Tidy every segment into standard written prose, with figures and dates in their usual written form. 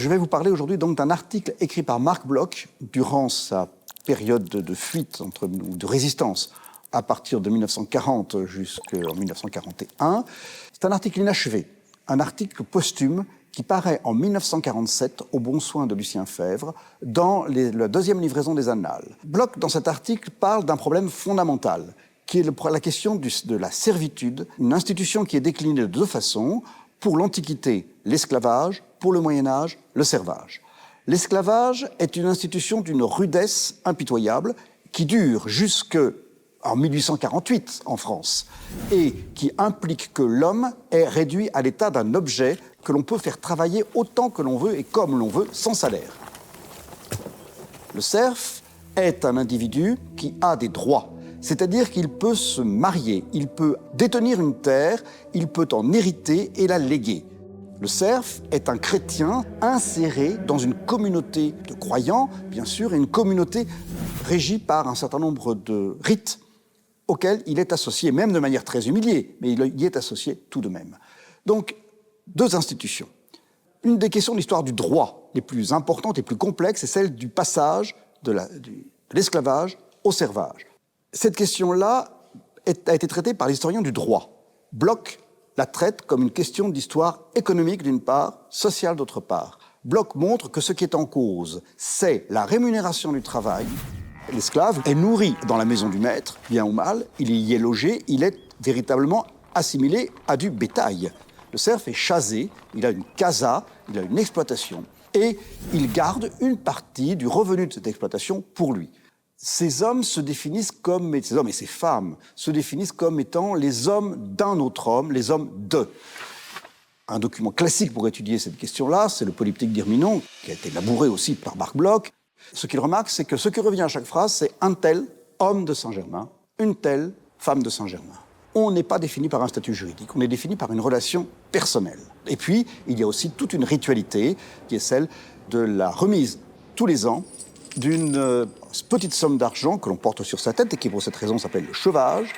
Je vais vous parler aujourd'hui donc d'un article écrit par Marc Bloch durant sa période de fuite, de résistance, à partir de 1940 jusqu'en 1941. C'est un article inachevé, un article posthume qui paraît en 1947 au bon soin de Lucien Febvre dans la deuxième livraison des Annales. Bloch, dans cet article, parle d'un problème fondamental, qui est la question de la servitude, une institution qui est déclinée de deux façons, pour l'Antiquité, l'esclavage, pour le Moyen-Âge, le servage. L'esclavage est une institution d'une rudesse impitoyable qui dure jusqu'en 1848 en France et qui implique que l'homme est réduit à l'état d'un objet que l'on peut faire travailler autant que l'on veut et comme l'on veut, sans salaire. Le serf est un individu qui a des droits, c'est-à-dire qu'il peut se marier, il peut détenir une terre, il peut en hériter et la léguer. Le serf est un chrétien inséré dans une communauté de croyants, bien sûr, et une communauté régie par un certain nombre de rites auxquels il est associé, même de manière très humiliée, mais il y est associé tout de même. Donc, deux institutions. Une des questions de l'histoire du droit les plus importantes et plus complexes est celle du passage de l'esclavage au servage. Cette question-là a été traitée par l'historien du droit. Bloch la traite comme une question d'histoire économique d'une part, sociale d'autre part. Bloch montre que ce qui est en cause, c'est la rémunération du travail. L'esclave est nourri dans la maison du maître, bien ou mal, il y est logé, il est véritablement assimilé à du bétail. Le serf est chasé, il a une casa, il a une exploitation, et il garde une partie du revenu de cette exploitation pour lui. Ces hommes se définissent comme, ces hommes et ces femmes se définissent comme étant les hommes d'un autre homme, les hommes de. Un document classique pour étudier cette question-là, c'est le Polyptyque d'Irminon, qui a été labouré aussi par Marc Bloch. Ce qu'il remarque, c'est que ce qui revient à chaque phrase, c'est un tel homme de Saint-Germain, une telle femme de Saint-Germain. On n'est pas défini par un statut juridique, on est défini par une relation personnelle. Et puis, il y a aussi toute une ritualité, qui est celle de la remise tous les ans d'une petite somme d'argent que l'on porte sur sa tête et qui, pour cette raison, s'appelle le cheuvage.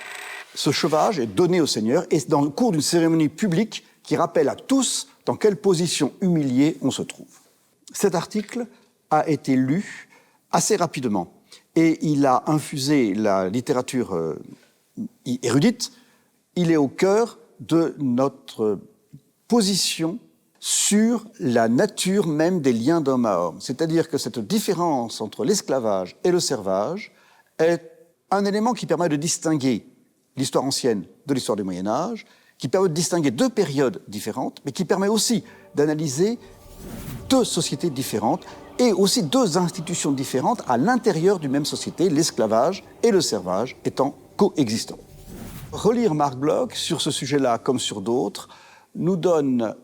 Ce cheuvage est donné au Seigneur et dans le cours d'une cérémonie publique qui rappelle à tous dans quelle position humiliée on se trouve. Cet article a été lu assez rapidement et il a infusé la littérature érudite. Il est au cœur de notre position sur la nature même des liens d'homme à homme. C'est-à-dire que cette différence entre l'esclavage et le servage est un élément qui permet de distinguer l'histoire ancienne de l'histoire du Moyen-Âge, qui permet de distinguer deux périodes différentes, mais qui permet aussi d'analyser deux sociétés différentes et aussi deux institutions différentes à l'intérieur d'une même société, l'esclavage et le servage étant coexistants. Relire Marc Bloch sur ce sujet-là comme sur d'autres nous donne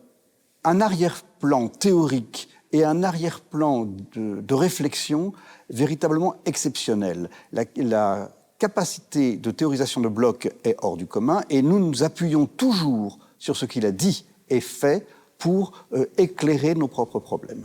un arrière-plan théorique et un arrière-plan de réflexion véritablement exceptionnel. La capacité de théorisation de Bloch est hors du commun et nous nous appuyons toujours sur ce qu'il a dit et fait pour éclairer nos propres problèmes.